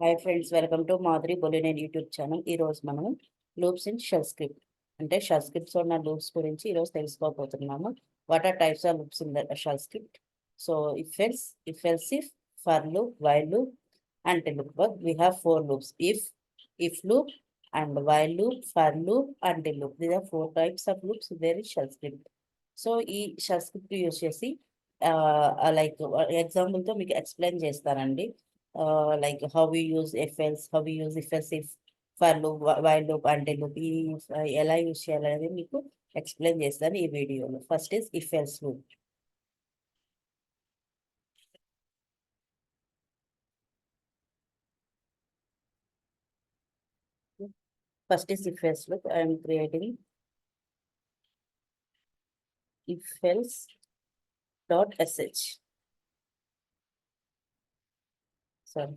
Hi friends, welcome to Madhuri Bolineni YouTube channel. ఈరోజు మనం loops in shell script అంటే shell scripts ఉన్న లూప్స్ గురించి ఈరోజు తెలుసుకోబోతున్నాము. What are types of loops in the shell script? So if else if, for loop, while loop, until loop. But we have four loops: if loop, and while loop, for loop, until loop. These are four types of loops there in shell script. So ఈ shell script use చేసి like ఎగ్జాంపుల్తో మీకు explain చేస్తానండి. Like how we use if else, how we use if else if, for loop, while loop, until loop. ఈ ఎలా use చేయాలనేది మీకు explain చేస్తాను ఈ వీడియోలో. First is if else loop. First is if else loop. I am creating if else dot sh. Sorry,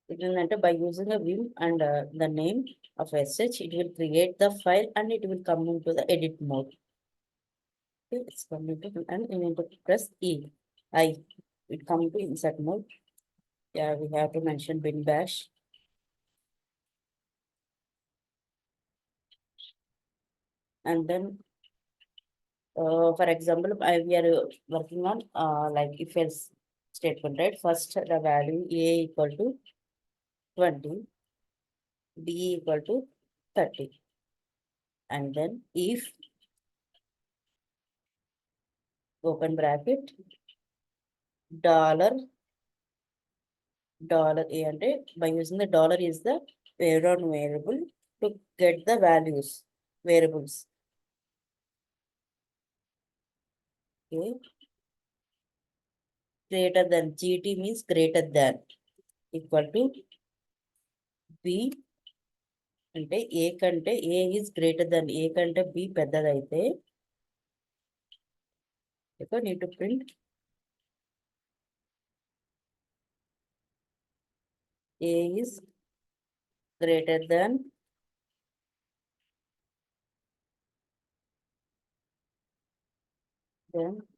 it will enter by using a vim and the name of sh. It will create the file and it will come into the edit mode. Okay, it's coming to, and we need to press I. It come to insert mode. Yeah, we have to mention bin bash. And then, for example, we are working on like if else statement, right? First, the value a equal to 20, b equal to 30. And then if, open bracket, dollar a, and by using the dollar is the variable to get the variables. Okay. Greater than, GT means greater than, equal to b అంటే a కంటే a is greater then, a కంటే b పెద్దదైతే need to print a is greater then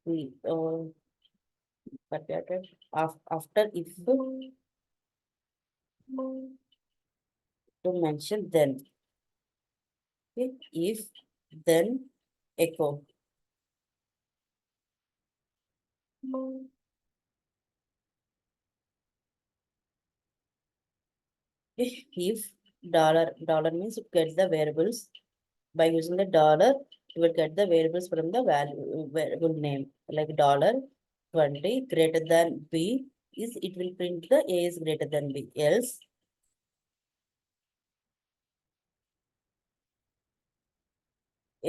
b. After if to mention then. Okay. If then echo. If dollar means it gets the variables. By using the dollar, you will get the variables from the variable name, like $20 greater than b is, it will print the a is greater than b. Else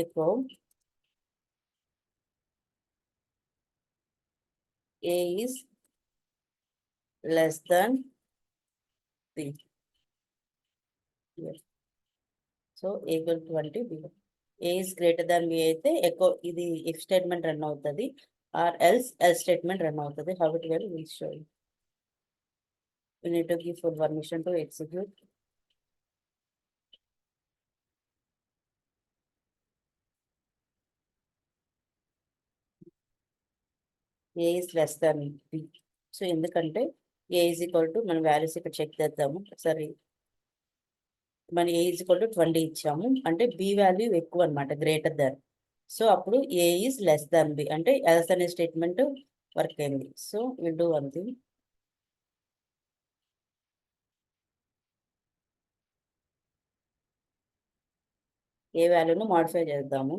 echo a is less than b. Yes. So a equal to 20, b. A is greater than b అయితే echo ఇది if statement run అవుతుంది, or else statement run అవుతుంది. How it will show you. We need to give full permission to execute. A is less than b. So ఎందుకంటే a is equal to, మన values ఇక్కడ check చేద్దాము ఒకసారి. మన a is equal to 20 ఇచ్చాము అంటే b value ఎక్కువ అనమాట, గ్రేటర్ దాన్. సో అప్పుడు a is less than b అంటే else అనే స్టేట్మెంట్ వర్క్ అయింది. So will do one thing. A వాల్యూను మాడిఫై చేద్దాము,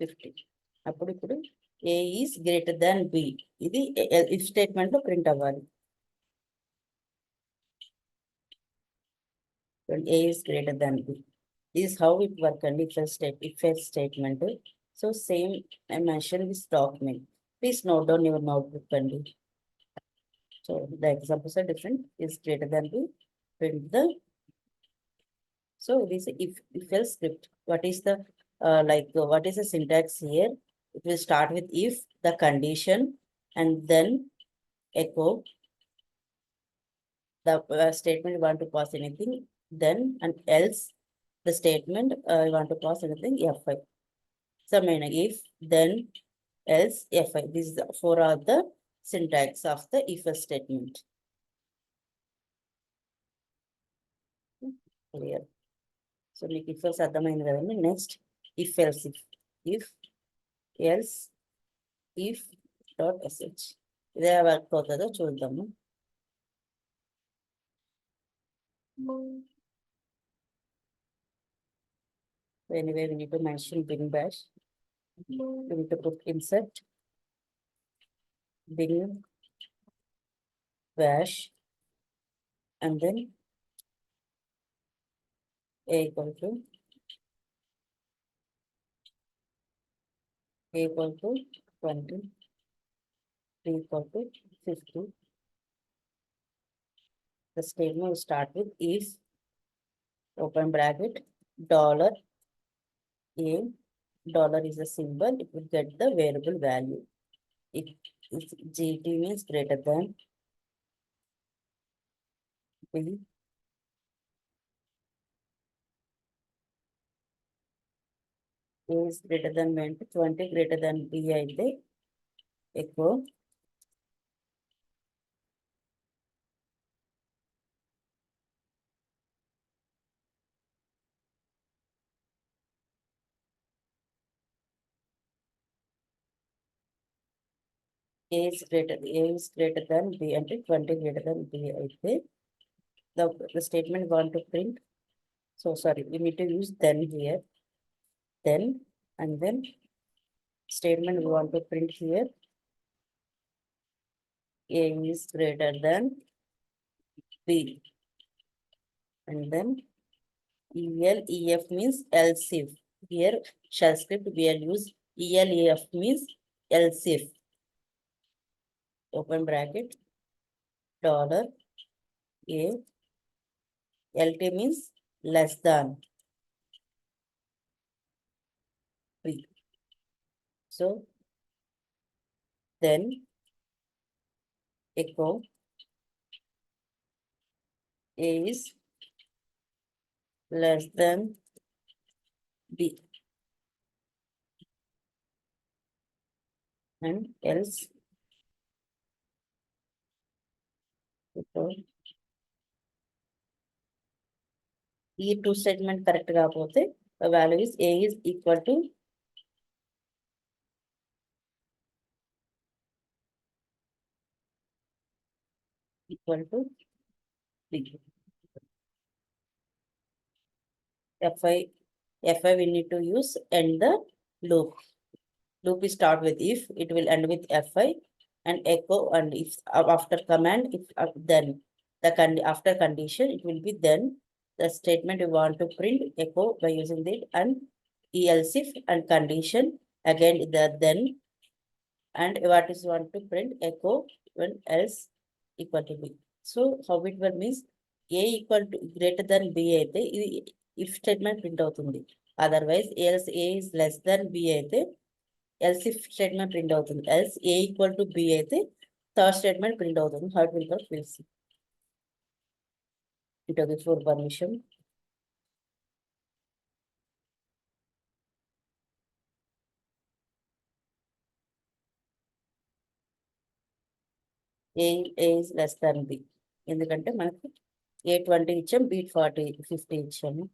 50. అప్పుడు ఇప్పుడు a is greater than b, ఇది ఇఫ్ స్టేట్మెంట్ లో ప్రింట్ అవ్వాలి. A is greater than b. This is how it works and if else statement. So same I mentioned this document. Please note down your notebook and so the examples are different. Is greater than b, print the. So this if else script. What is the what is the syntax here? It will start with if, the condition, and then echo the statement you want to pass anything, then and else the statement you want to pass anything, F5. So if, then, else, F5. These four are the syntax of the if-else statement. Clear. So మీకు if else అర్థమైంది కదండి. Next if else if else if dot sh ఇదే work అవుతుందో చూద్దాము. So anyway, we need to mention bin bash. We need to put insert bin bash and then a equal to 20, b equal to 50. The statement will start with if open bracket dollar a, dollar is a symbol, it will get the variable value. If gt means greater than b, a is greater than 20 greater than b అయితే ఎక్కువ. A is greater than b అంటే 20 greater than b అయితే the statement want to print. So sorry, we need to use then here. Then and then statement we want to print here. A is greater than b. And then EF means else if. Here shell script we will use EF means else if. Open bracket dollar a, LT means less than b. So then echo a is less than b and else echo ఈ two statement correct కాకపోతే value is a is equal to b. fi we need to use end the loop. Loop is start with if, it will end with fi and echo, and if after command if then the after condition it will be then the statement we want to print echo by using it and else if and condition again the then and what is want to print echo when else equal to b. So how it will means a equal to greater than b అయితే ఇది if statement print అవుతుంది. Otherwise else a is less than b అయితే else if statement print అవుతుంది. Else a equal to b అయితే third statement print అవుతుంది. How it will work we'll see. It is for permission. A is less than b. ఎందుకంటే మనకి a 20 ఇచ్చాం, b 40 50 ఇచ్చాము.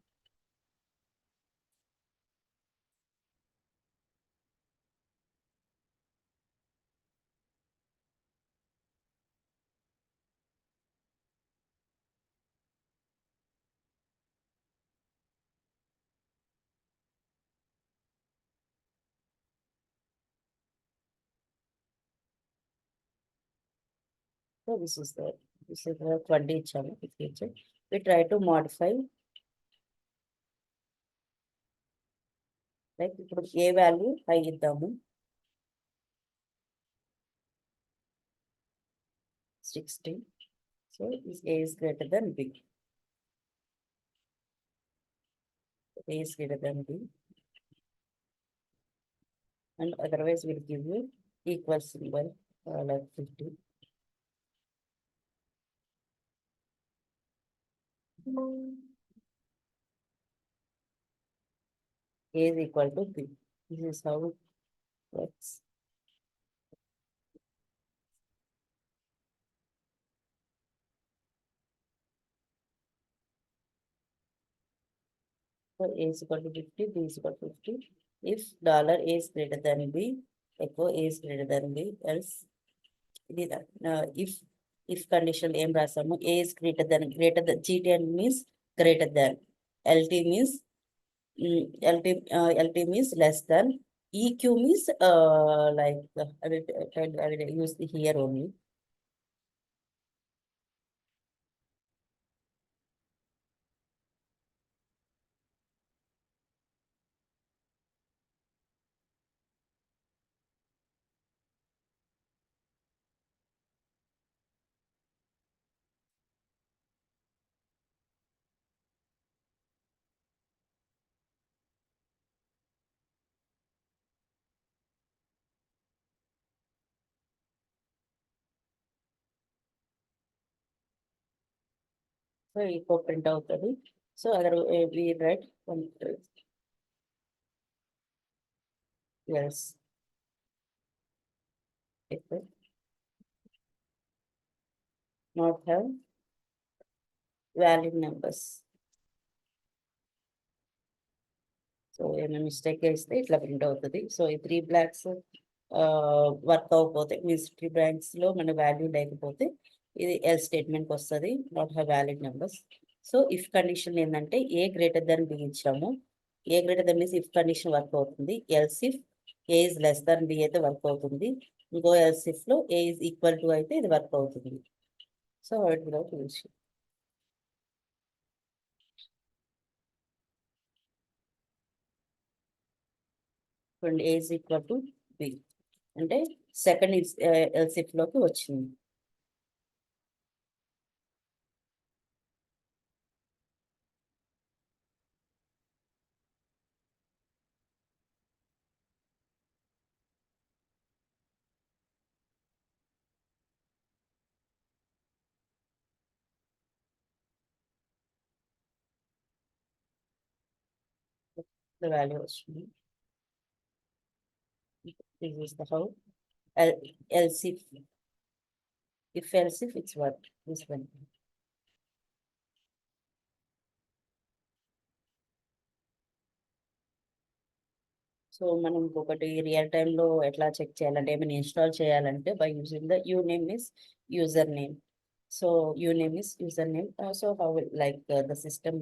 So this is the 20 ఇచ్చాము, 50 ఇచ్చాము. We try to modify. Like ఇప్పుడు a value 5 ఇద్దాము, 60. So this a is greater than b. A is greater than b. And otherwise we'll give you equal symbol like 50. A is equal to b. This is how it works. So A is equal to 50, B is equal to 50. If dollar A is greater than B, echo A is greater than B, else if condition ఏం రాసాము, A is greater than GTN means greater than, LT means LT means less than, EQ means like I will use here only. So echo print అవుతుంది. So other we write one yes. Echo not have valid numbers. So ఏమైనా mistake చేస్తే ఇట్లా print అవుతుంది. So ఈ 3 blocks work అవ్వకపోతే, means 3 blocks లో మన value లేకపోతే ఇది ఎల్ స్టేట్మెంట్కి వస్తుంది, not have valid numbers. So if condition ఏంటంటే ఏ గ్రేటర్ దెన్ బి ఇచ్చాము. A greater then means if condition work అవుతుంది. Else if a is less then b అయితే వర్క్ అవుతుంది. ఇంకో ఎల్స్ ఇఫ్ లో ఏ ఇస్ ఈక్వల్ టు అయితే ఇది work అవుతుంది. So word without use. A is equal to be అంటే second elif లోకి వచ్చింది. The value వచ్చింది. This is the how else if else if it's what this one. So మనం ఇంకొకటి real time లో ఎట్లా చెక్ చేయాలంటే, ఏమైనా ఇన్స్టాల్ చేయాలంటే by using the you name is user name. So you name is user name. So how like the system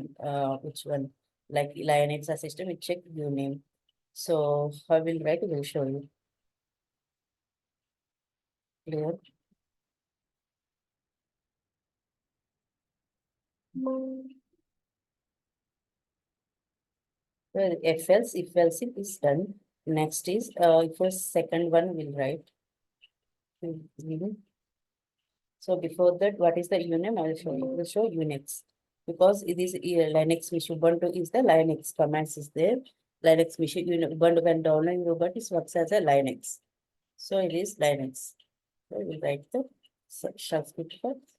which one like Linux system it check you name. So how will write will show you clear. Well, if else if is done, next is for second one we'll write. So before that, what is the uname? I will show you. Will show Unix because it is Linux mission. Ubuntu is the Linux commands is there. Linux mission Ubuntu when downloading Ubuntu works as a Linux. So it is Linux. So we'll write the shell script first.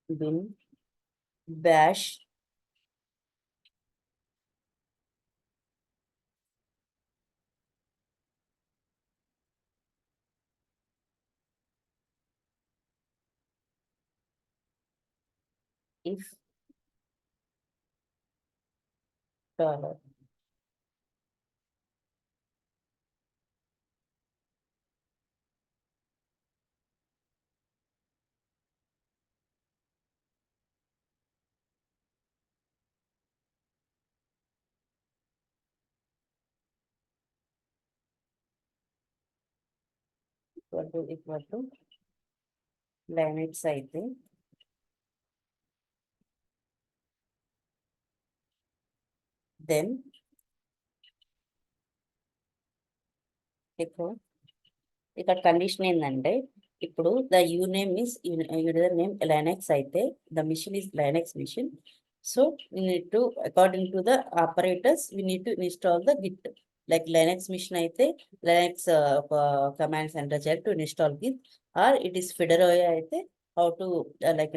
Bin bash if dollar. Equal to Linux అయితే then ఇక్కడ condition ఏంటంటే, ఇప్పుడు the uname is user name Linux అయితే the machine is Linux machine. So we need to according to the operators we need to install the git. Like Linux machine అయితే Linux commands enter చేయాలి to install git. Or it is ఫెడరోయా అయితే how to like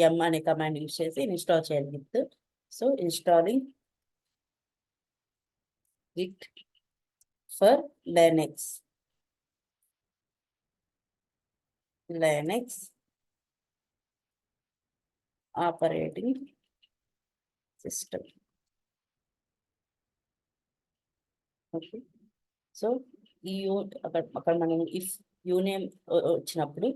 ఎం అనే command use చేసి install చేయాలి git. So installing git for Linux. Linux operating system. Okay. So ఈ అక్కడ మనం ఇఫ్ యూనియన్ వచ్చినప్పుడు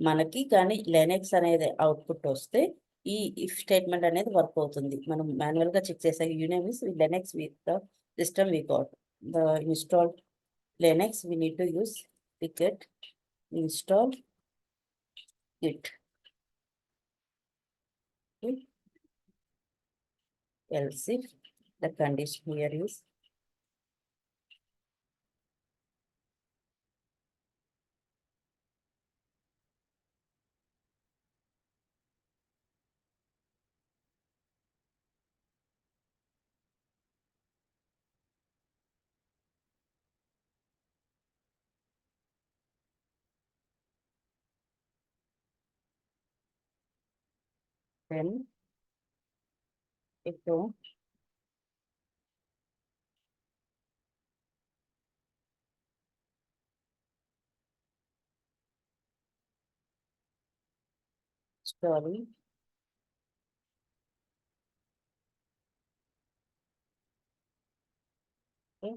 మనకి కానీ లెనెక్స్ అనేది అవుట్పుట్ వస్తే ఈ ఇఫ్ స్టేట్మెంట్ అనేది వర్క్ అవుతుంది. మనం మాన్యువల్ గా చెక్ చేసే union is Linux with the system we got the install Linux we need to use ticket install it else if the condition here is then echo story okay,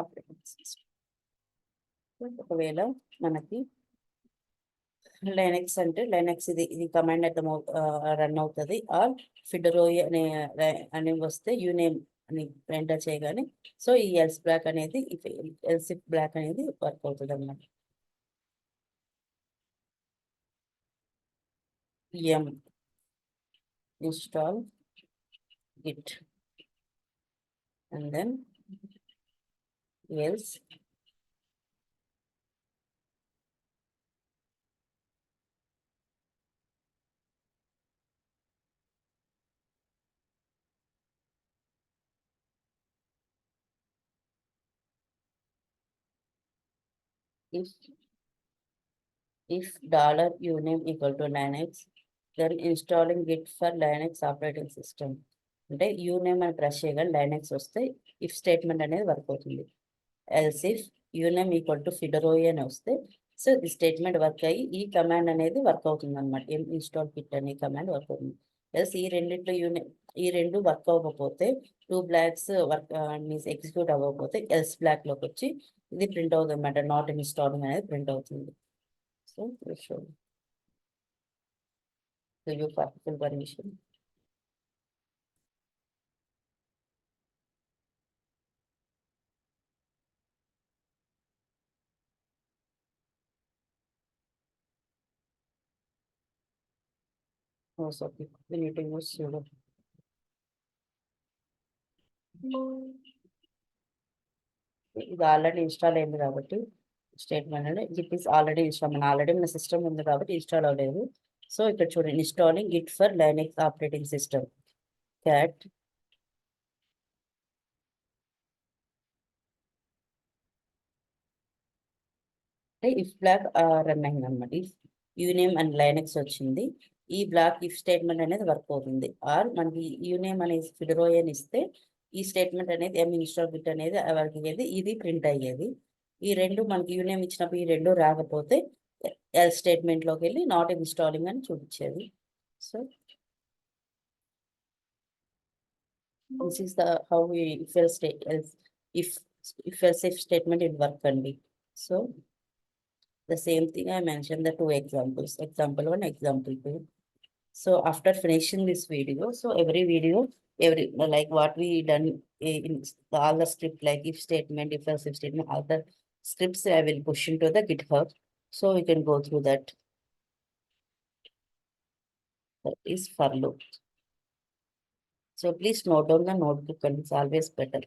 operating system. ఒకవేళ మనకి Linux అంటే Linux ఇది command అయితే run అవుతుంది are ఫిడరోయ్ అని వస్తే యూనేమ్ అని enter చేయగానే సో ఈ ఎల్స్ బ్లాక్ అనేది ఎల్స్ బ్లాక్ అనేది వర్క్ అవుతుంది అన్నమాట. ఎం install git and then else if dollar uname equal to Linux, then installing Git for Linux operating system. అంటే యూనేమ్ అని ప్రెస్ చేయగా లైనక్స్ వస్తే ఇఫ్ స్టేట్మెంట్ అనేది వర్క్ అవుతుంది. ఎల్స్ ఇఫ్ యూనేమ్ ఈక్వల్ టు ఫిడరోయ్ అని వస్తే సో ఈ స్టేట్మెంట్ వర్క్ అయ్యి ఈ కమాండ్ అనేది వర్క్ అవుతుంది అనమాట. ఎం ఇన్స్టాల్ కిట్ అనే కమాండ్ వర్క్ అవుతుంది. ఎల్స్ ఈ రెండిట్లో ఈ రెండు వర్క్ అవ్వకపోతే two blocks work means execute అవ్వకపోతే ఎల్స్ బ్లాక్ లోకి వచ్చి ఇది ప్రింట్ అవుతుంది అనమాట. నాట్ ఇన్స్టాలింగ్ అనేది ప్రింట్ అవుతుంది. So we should give you full permission. Also, we need to use sudo. ఇది ఆల్రెడీ ఇన్స్టాల్ అయింది కాబట్టి స్టేట్మెంట్ అంటే Git is already install already మన సిస్టమ్ ఉంది కాబట్టి ఇన్స్టాల్ అవ్వలేదు. సో ఇక్కడ చూడండి installing Git for Linux operating system cat అంటే ఇఫ్ బ్లాక్ రన్ అయింది అనమాట. ఇఫ్ యూనేమ్ అండ్ లైనక్స్ వచ్చింది ఈ బ్లాక్ ఇఫ్ స్టేట్మెంట్ అనేది వర్క్ అవుతుంది. ఆర్ మనకి యూనేమ్ అనేది ఫిడరోయ్ అని ఇస్తే ఈ స్టేట్మెంట్ అనేది ఎం ఇన్స్టాల్ బిట్ అనేది వర్క్ అయ్యేది, ఇది ప్రింట్ అయ్యేది. ఈ రెండు మనకి యూనేమ్ ఇచ్చినప్పుడు ఈ రెండు రాకపోతే ఎల్ స్టేట్మెంట్ లోకి వెళ్ళి నాట్ ఇన్స్టాలింగ్ అని చూపించేది. So this is the how if el state if if else if statement it work అండి. So the same thing I mentioned the two examples, example 1, example 2. So after finishing this video, so every video, every like what we done in all the script like if statement, if else if statement, all the scripts I will push into the GitHub. So we can go through that. That is for loop. So please note down the notebook and it's always better.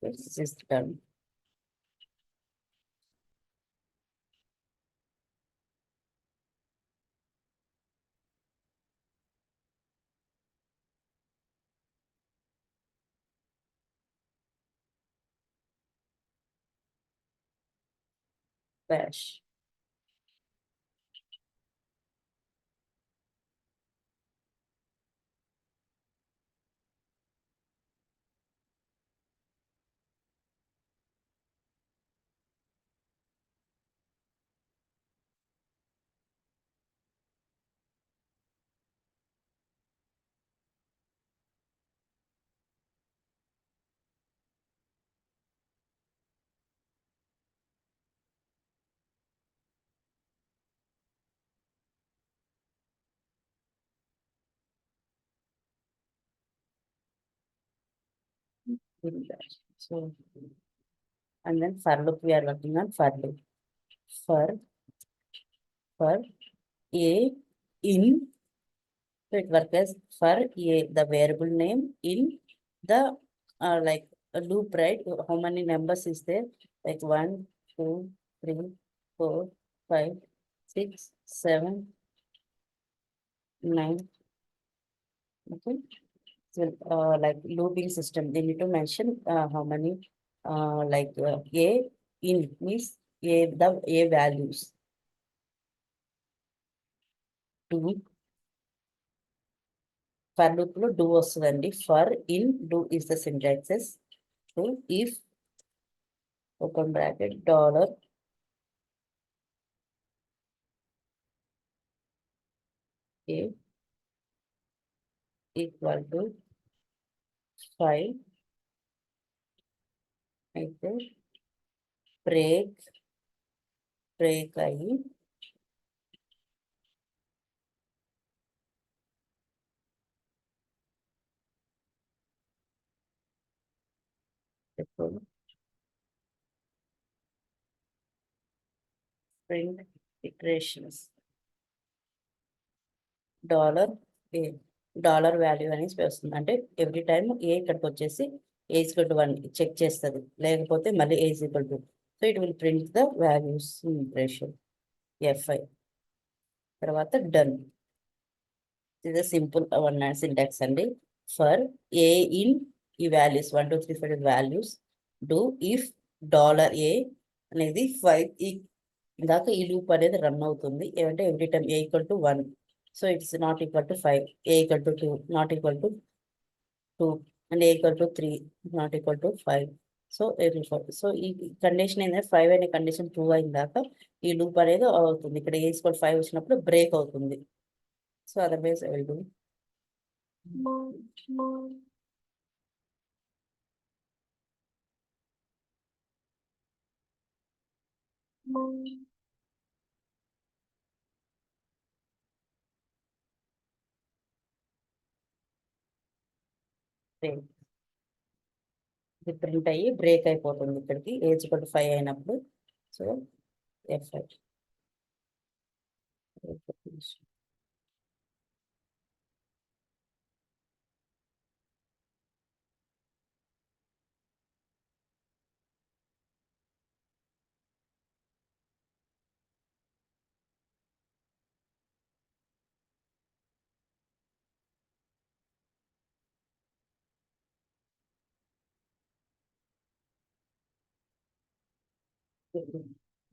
This is done. bash. Will bash. So, and then for loop we are working on for loop. For a in, so it works as for a the variable name in the like a loop, right? How many numbers is there? Like 1, 2, 3, 4, 5, 6, 7, 9. Okay. So like looping system, they need to mention how many like a in means a values. Do for loop లో do వస్తుందండి. For in do is the syntaxes. So if open bracket dollar a equal to 5 అయితే break అయ్యి ఇప్పుడు print iterations dollar ఏ dollar value అనేసి వస్తుంది. అంటే every time ఏ ఇక్కడికి వచ్చేసి ఏ ఈక్వల్ టు 1 చెక్ చేస్తుంది, లేకపోతే మళ్ళీ a equal to. So it will print the values ratio fi. తర్వాత డన్. ఇది సింపుల్ వన్ సింటాక్స్ అండి. ఫర్ ఏ ఇన్ ఈ values 1 2 3 4 values do if dollar a అనేది 5 దాకా ఈ లూప్ అనేది రన్ అవుతుంది. ఏమంటే every time a equal to 1, so it's not equal to 5, a equal to 2 not equal to 2 and a equal to 3 not equal to 5. So so ఈ condition ఏంటంటే 5 అనే condition true అయిన దాకా ఈ లూప్ అనేది అవుతుంది. ఇక్కడ ఏ ఈక్వల్ 5 వచ్చినప్పుడు బ్రేక్ అవుతుంది. So otherwise I will do break. ఇది ప్రింట్ అయ్యి బ్రేక్ అయిపోతుంది ఇక్కడికి ఏజ్ కూడా 5 అయినప్పుడు. సో ఎఫ్5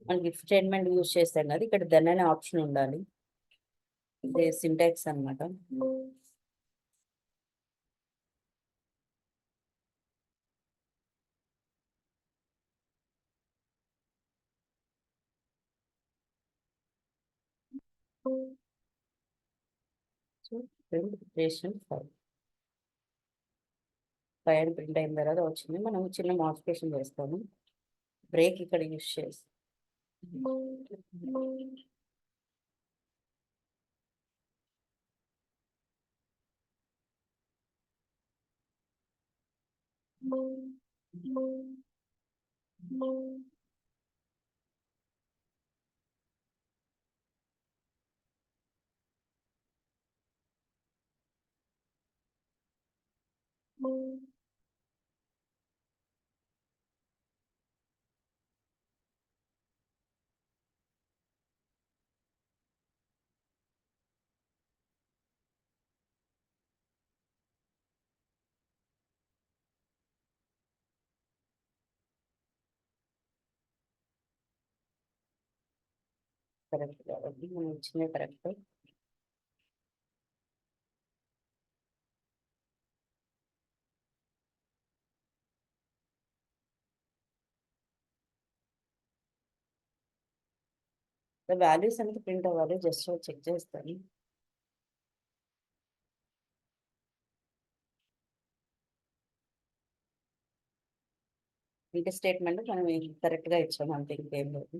మనకి ఇఫ్ స్టేట్మెంట్ యూజ్ చేస్తాం కదా, ఇక్కడ దెన్ అనే ఆప్షన్ ఉండాలి. ఇది సింటాక్స్ అనమాట. సో ప్రింట్ రేషన్ 5 అని ప్రింట్ అయిన తర్వాత వచ్చింది. మనం చిన్న మోడిఫికేషన్ చేస్తాము. బ్రేక్ ఇక్కడ యూజ్ చేసి కరెక్ట్ కాబట్టి మనం ఇచ్చిందే కరెక్ట్. వాల్యూస్ అనేది ప్రింట్ అవ్వాలి, జస్ట్ చెక్ చేస్తాను. ఇంకా స్టేట్మెంట్ మనం కరెక్ట్ గా ఇచ్చాము అంతే, ఇంకేం లేదు.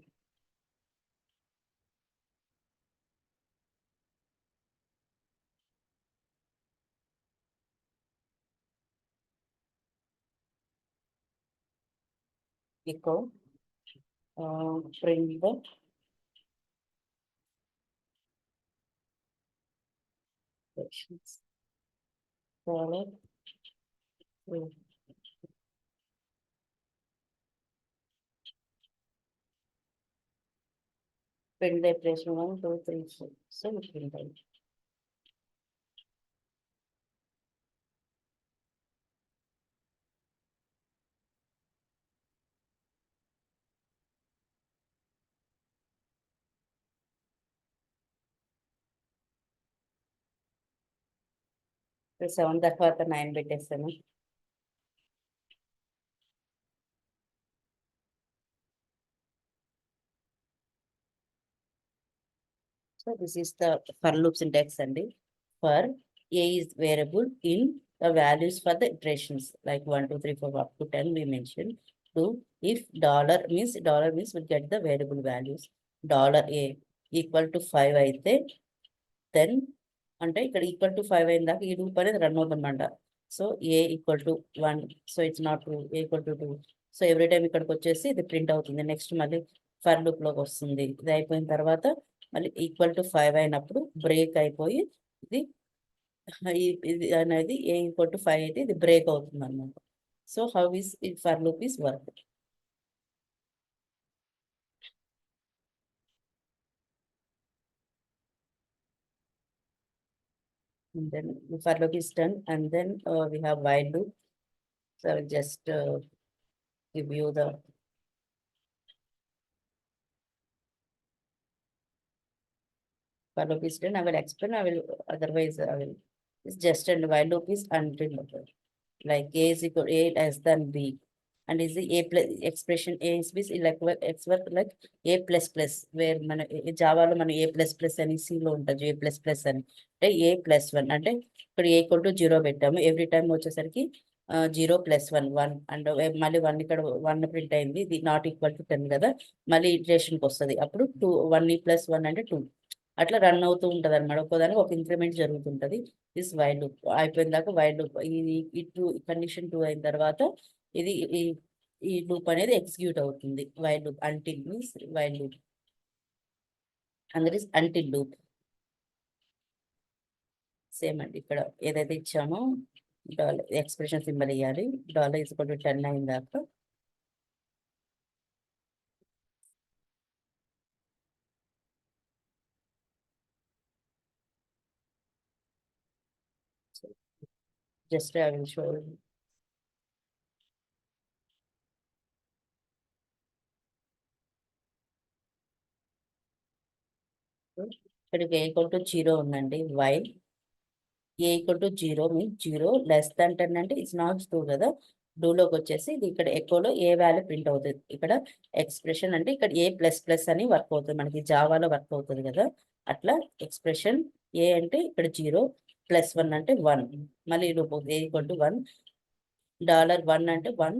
echo print the questions dollar print the operation 1 2 3 4, so we print it. So 7 తర్వాత 9 పెట్టేస్తాను. So this is the for loop syntax and for a is variable in the values for the iterations like 1 2 3 4 up to 10 we mentioned. 2 if dollar means we get the variable values. Dollar a equal to 5 అయితే then అంటే ఇక్కడ equal to 5 అయిన దాకా ఈ loop అనేది run అవుతుందంట. So A equal to 1, so it's not true, A equal to 2. So every time ఇక్కడికి వచ్చేసి ఇది ప్రింట్ అవుతుంది. నెక్స్ట్ మళ్ళీ ఫర్ లూప్ లోకి వస్తుంది. ఇది అయిపోయిన తర్వాత మళ్ళీ ఈక్వల్ టు 5 అయినప్పుడు బ్రేక్ అయిపోయి ఇది ఇది అనేది ఏ ఈక్వల్ టు 5 అయితే ఇది బ్రేక్ అవుతుంది అన్నమాట. So how is for loop is work. And then for loop is done, and then we have while loop. So I will just give you the for loop is done. I will explain. I will otherwise I will. It's just and while loop is until like a is equal a less than b, and is the a plus expression a is b like x work like a plus plus where మన జావాలో మనం a plus plus అని c లో ఉంటుంది a plus plus అని అంటే a plus 1 అంటే ఇక్కడ a equal to 0 పెట్టాము. ఎవ్రీ టైం వచ్చేసరికి 0 + 1 1 అండ్ మళ్ళీ 1 ఇక్కడ 1 ప్రింట్ అయింది. ఇది నాట్ ఈక్వల్ టు 10 కదా, మళ్ళీ ఇటరేషన్కి వస్తుంది. అప్పుడు 2 1 + 1 అంటే 2 అట్లా రన్ అవుతూ ఉంటది అనమాట. ఒక్కోదానికి ఒక ఇంక్రిమెంట్ జరుగుతుంటది. దిస్ వైల్ లూప్ అయిపోయిన దాకా వైల్ లూప్ ఈ 2 కండిషన్ 2 అయిన తర్వాత ఇది ఈ లూప్ అనేది ఎగ్జిక్యూట్ అవుతుంది. While loop until means while loop and that is until loop. Same అండి, ఇక్కడ ఏదైతే ఇచ్చామో డాలర్ ఎక్స్ప్రెషన్ సింబల్ ఇవ్వాలి. $= 10 అయిన దాకా just I will show you. ఇక్కడ a ఈక్వల్ టు 0 ఉందండి. While a equal to 0 means 0 less than 10 అంటే ఇట్స్ నాట్ ట్రూ కదా. డూలోకి వచ్చేసి ఇది ఇక్కడ ఎకోలో ఏ వాల్యూ ప్రింట్ అవుతుంది. ఇక్కడ ఎక్స్ప్రెషన్ అంటే ఇక్కడ a ప్లస్ ప్లస్ అని వర్క్ అవుతుంది. మనకి జావాలో వర్క్ అవుతుంది కదా, అట్లా ఎక్స్ప్రెషన్ ఏ అంటే ఇక్కడ 0 + 1 అంటే 1, మళ్ళీ a ఈక్వల్ టు 1 $1 అంటే 1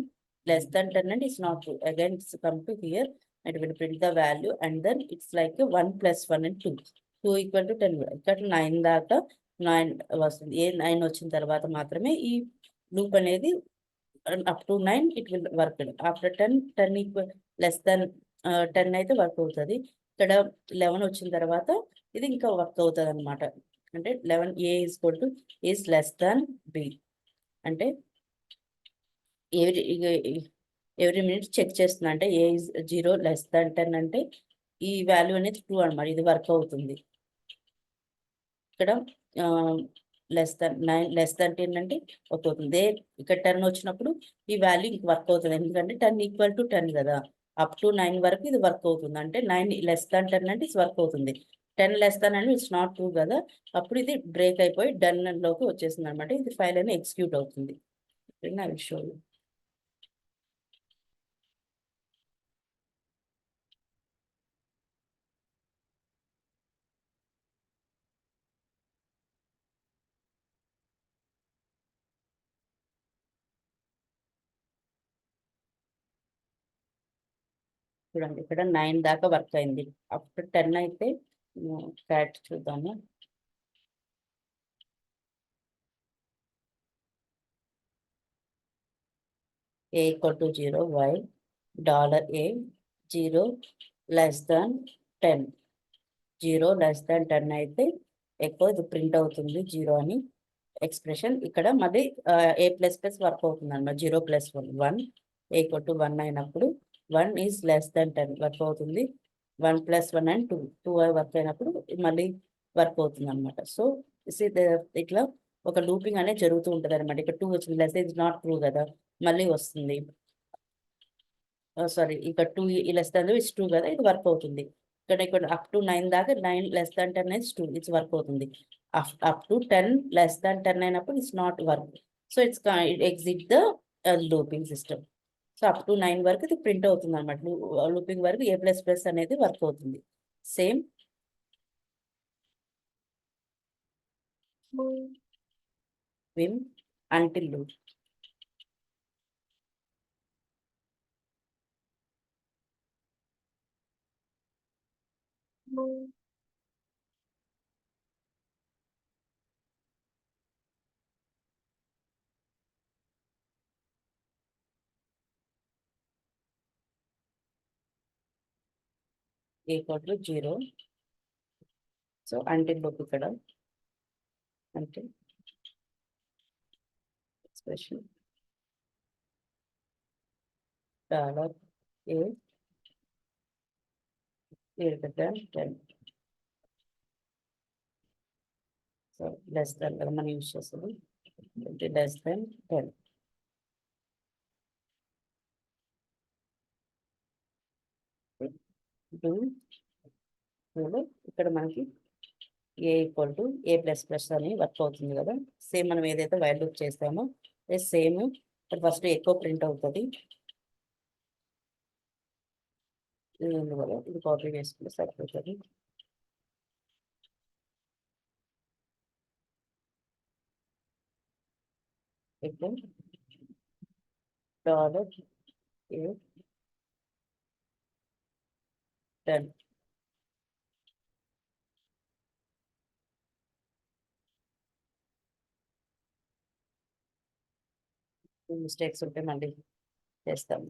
less than 10 and it's not true. Again it's come to here and it will print the value and then it's like a 1 + 1 and 2 2 equal to 10. ఇక్కడ 9 దాకా 9 వస్తుంది. ఏ 9 వచ్చిన తర్వాత మాత్రమే ఈ లూప్ అనేది up to 9 it will work. After 10 equal less than 10 అయితే work అవుతుంది. ఇక్కడ 11 వచ్చిన తర్వాత ఇది ఇంకా వర్క్ అవుతుంది అనమాట. అంటే 11 a is less than b అంటే ఎవ్రీ మినిట్ చెక్ చేస్తున్నా అంటే ఏ ఇస్ 0 లెస్ దాన్ 10 అంటే ఈ వాల్యూ అనేది 2 అనమాట. ఇది వర్క్ అవుతుంది. ఇక్కడ లెస్ దాన్ 9 లెస్ దాన్ 10 అంటే వర్క్ అవుతుంది. ఇక్కడ 10 వచ్చినప్పుడు ఈ వాల్యూ ఇంక వర్క్ అవుతుంది. ఎందుకంటే 10 ఈక్వల్ టు 10 కదా, అప్ టు 9 వరకు ఇది వర్క్ అవుతుంది. అంటే 9 లెస్ దాన్ 10 అంటే ఇది వర్క్ అవుతుంది. 10 లెస్ దాన్ అంటే ఇట్స్ నాట్ ట్రూ కదా. అప్పుడు ఇది బ్రేక్ అయిపోయి డన్ లోకి వచ్చేసింది అనమాట. ఇది ఫైల్ అనేది ఎగ్జిక్యూట్ అవుతుంది. I will show you. చూడండి ఇక్కడ 9 దాకా వర్క్ అయింది. అప్పుడు 10 అయితే క్యాట్ చూద్దాము. A equal to 0 while $A 0 less than 10. 0 less than 10 అయితే ఎక్కువ ఇది ప్రింట్ అవుతుంది 0 అని ఎక్స్ప్రెషన్. ఇక్కడ మళ్ళీ A ప్లస్ వర్క్ అవుతుంది అన్నమాట. 0 + 1 A equal to 1 అయినప్పుడు 1 ఈజ్ లెస్ దాన్ 10 వర్క్ అవుతుంది. 1 + 1 and 2 వర్క్ అయినప్పుడు మళ్ళీ వర్క్ అవుతుంది అనమాట. సో ఇట్లా ఒక లూపింగ్ అనేది జరుగుతూ ఉంటుంది అనమాట. ఇక్కడ 2 వచ్చింది, లెస్ ఇస్ నాట్ ట్రూ కదా, మళ్ళీ వస్తుంది. సారీ, ఇక్కడ 2 లెస్ దాన్ ఇట్స్ 2 కదా, ఇది వర్క్ అవుతుంది. ఇక్కడ అప్ టు 9 దాకా 9 less than 10 is 2 it's work అవుతుంది. అప్ టు 10 లెస్ దాన్ 10 అయినప్పుడు it's not work. So it exit the looping system. So up to 9 వరకు ఇది ప్రింట్ అవుతుంది అనమాట. లూపింగ్ వరకు A++ అనేది వర్క్ అవుతుంది. Same Vim until loop. Equal to 0. So until loop ఇక్కడ అంటే expression $A greater than 10. So less than కదా మనం యూజ్ చేస్తుంది, లెస్ దాన్ 10. ఇక్కడ మనకి A equal to A++ అని వర్క్ అవుతుంది కదా. సేమ్ మనం ఏదైతే వైల్ లూప్ చేస్తామో సేమ్ ఫస్ట్ ఎక్కువ ప్రింట్ అవుతుంది. ఇది కాపీ చేసుకుంటే సరిపోతుంది. ఇప్పుడు $A 10. మిస్టేక్స్ ఉంటే మళ్ళీ చేస్తాము.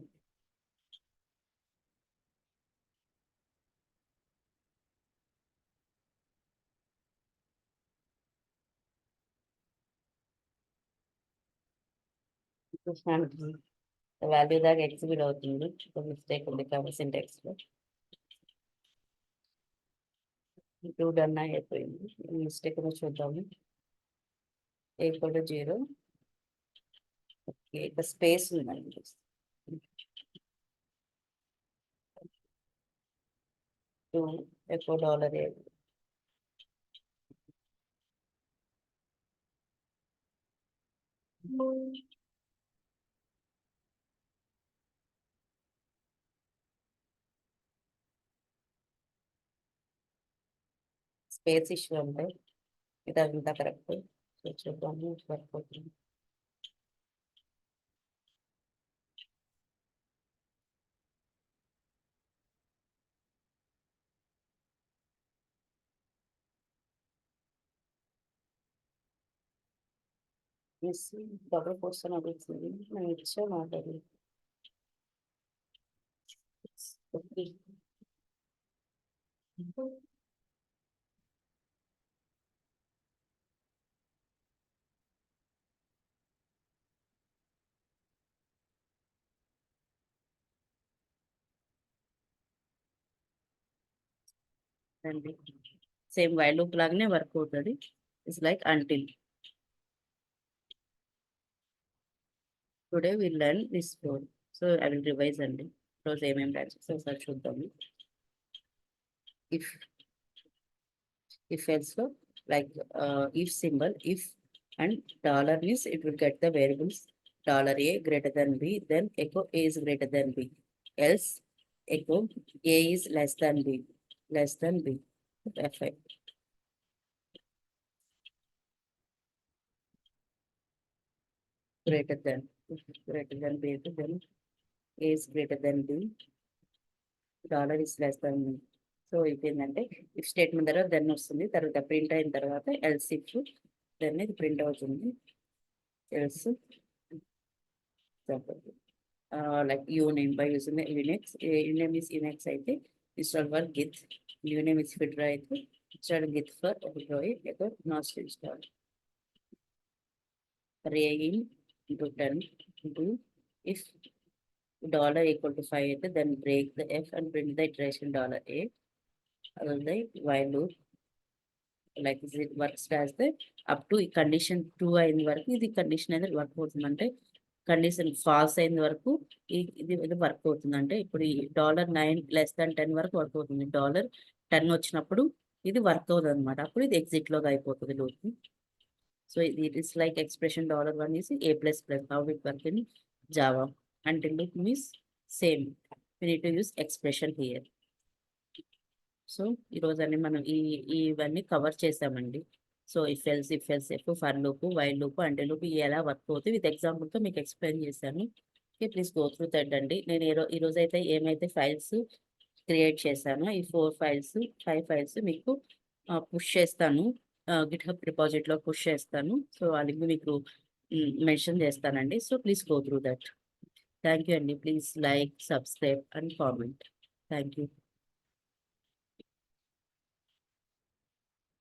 వాల్యూ దాకా ఎగ్జిక్యూట్ అవుతుంది. మిస్టేక్ ఉంది కాబట్టి సింటాక్స్ లో 2 డన్ అయిపోయింది. మిస్టేక్ చూద్దాము. A equal to 0. ఓకే, ఇక్కడ స్పేస్ ఉందండి. ఎక్కువ $A. స్పేస్ ఇష్యూ అంటే ఇదంతా కరెక్ట్. చూద్దాము వర్క్ అవుతుంది. డబుల్ క్వశ్చన్ అడుగుతుంది, నేను ఇచ్చే మాట్లాడి అండి. సేమ్ వైల్ లూప్ లాగానే వర్క్ అవుతుంది. It's like until. Today will learn this code. So I will revise అండి. క్లోజ్ ఏమేమి బ్రాంచెస్ ఒకసారి చూద్దాము. if else లో like if symbol, if and dollar means it will get the variables dollar a greater than b, then echo a is greater than b, else echo a is less than b, f5. greater than b, then a is greater than b, dollar is less than b. So ఏంటంటే if statement తర్వాత then వస్తుంది, తర్వాత print అయిన తర్వాత else if then ఇది print అవుతుంది. Else like uname by using the unix, uname is unix అయితే install for git, uname is fedora అయితే install git for employee లేదా not install. array in into 10 into if dollar equal to 5 అయితే then break the f and print the iteration dollar a. the while loop like it works as the up to condition 2 అయిన వరకు ఇది condition అనేది work అవుతుంది. అంటే condition false అయిన వరకు ఇది వర్క్ అవుతుంది. అంటే ఇప్పుడు ఈ $9 less than 10 వరకు వర్క్ అవుతుంది. $10 వచ్చినప్పుడు ఇది వర్క్ అవుతుంది అనమాట. అప్పుడు ఇది ఎగ్జిట్ లోగా అయిపోతుంది లూప్. సో ఇది it is like expression $1 is a++, how it work in Java, and the loop is same. We need to use expression here. So ఈరోజు అన్ని మనం ఇవన్నీ కవర్ చేసామండి. So if else F, for loop, while loop, అంటే loop ఎలా work అవుతుంది with ఎగ్జాంపుల్తో మీకు explain చేశాను. Okay, please go through that అండి. నేను ఈరోజు అయితే ఏమైతే ఫైల్స్ క్రియేట్ చేశానో ఈ 5 ఫైల్స్ మీకు పుష్ చేస్తాను, గిట్హబ్ రిపాజిటరీలో పుష్ చేస్తాను. సో ఆ లింక్ మీకు మెన్షన్ చేస్తానండి. So please go through that. Thank you అండి. Please like, subscribe and comment. Thank you.